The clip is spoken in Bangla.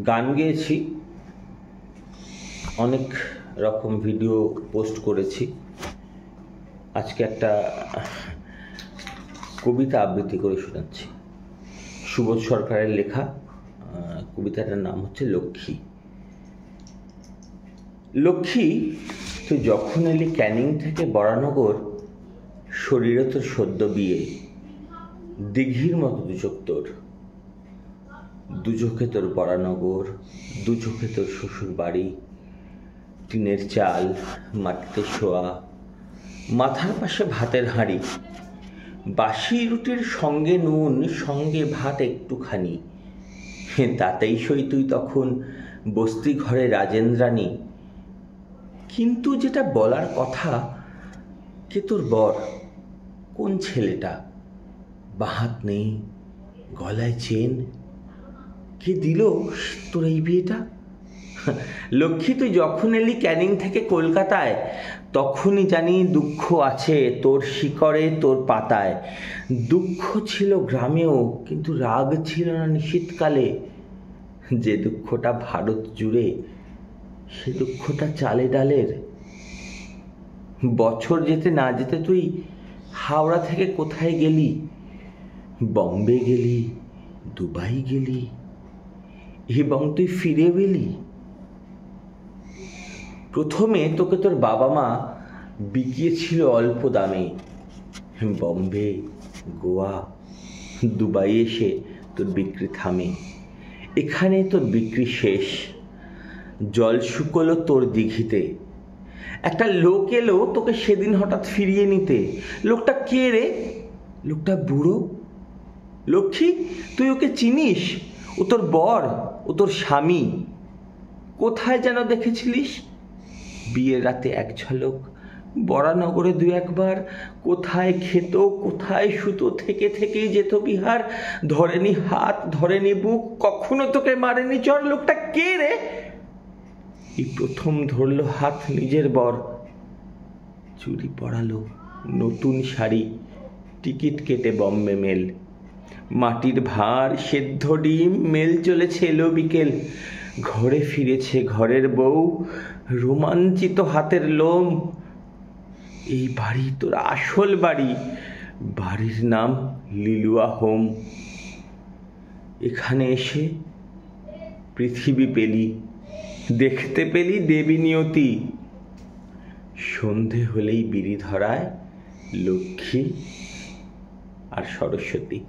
গান গেয়েছি, অনেক রকম ভিডিও পোস্ট করেছি। আজকে একটা কবিতা আবৃত্তি করে শোনাচ্ছি। সুবোধ সরকারের লেখা কবিতাটার নাম হচ্ছে লক্ষ্মী। লক্ষ্মী, তুই যখন এলি ক্যানিং থেকে বরানগর, শরীরে তোর সদ্য বিয়ে, দিঘির মতো দুচোখ তোর, দুচোখে তোর বরানগর, দুচোখে তোর শ্বশুর বাড়ি, টিনের চাল, মাটিতে শোয়া, মাথার পাশে ভাতের হাঁড়ি, বাসি রুটির সঙ্গে নুন, সঙ্গে ভাত একটুখানি, তাতেই সই তুই তখন বস্তি ঘরে রাজেন্দ্রাণী। কিন্তু যেটা বলার কথা, কে তোর বর, কোন ছেলেটা, বাহাত নেই, গলায় চেন, কে দিল তোর এই বিয়েটা? লক্ষ্মী, তুই যখন এলি ক্যানিং থেকে কলকাতায়, তখনই জানি দুঃখ আছে তোর শিকড়ে, তোর পাতায়। দুঃখ ছিল গ্রামেও, কিন্তু রাগ ছিল না নিশীথকালে। যে দুঃখটা ভারত জুড়ে, সে দুঃখটা চালে ডালের। বছর যেতে না যেতে তুই হাওড়া থেকে কোথায় গেলি, বম্বে গেলি, দুবাই গেলি, এবং তুই ফিরে এলি। প্রথমে তোকে তোর বাবা মা বিকিয়েছিল অল্প দামে। বম্বে, গোয়া, দুবাই এসে তোর বিক্রি থামে। এখানে তোর বিক্রি শেষ, জল শুকলো তোর দিঘিতে। একটা লোক এলো তোকে সেদিন হঠাৎ ফিরিয়ে নিতে। লোকটা কে রে? লোকটা বুড়ো। লক্ষ্মী, তুই ওকে চিনিস? ও তোর বর, ও তোর স্বামী। কোথায় যেন দেখেছিলিস? বিয়ের রাতে এক ঝলক, বরানগরে দু একবার, কোথায় খেত, কোথায় শুতো, থেকে থেকেই যেত বিহার। ধরেনি হাত, ধরেনি বুক, কখনো তোকে মারেনি চর। লোকটা কে রে? এই প্রথম ধরলো হাত নিজের বর। চুরি পরালো, নতুন শাড়ি, টিকিট কেটে বম্বে মেল। মাটির ভাঁড়, সেদ্ধ ডিম, মেল চলেছে এলো বিকেল। ঘরে ফিরেছে ঘরের বউ, রোমাঞ্চিত হাতের লোম। এই বাড়ি তোর আসল বাড়ি, বাড়ির নাম লিলুয়া হোম। এখানে এসে পৃথিবী পেলি, দেখতে পেলি দেবী নিয়তি। সন্ধে হলেই বিড়ি ধরায় লক্ষ্মী আর সরস্বতী।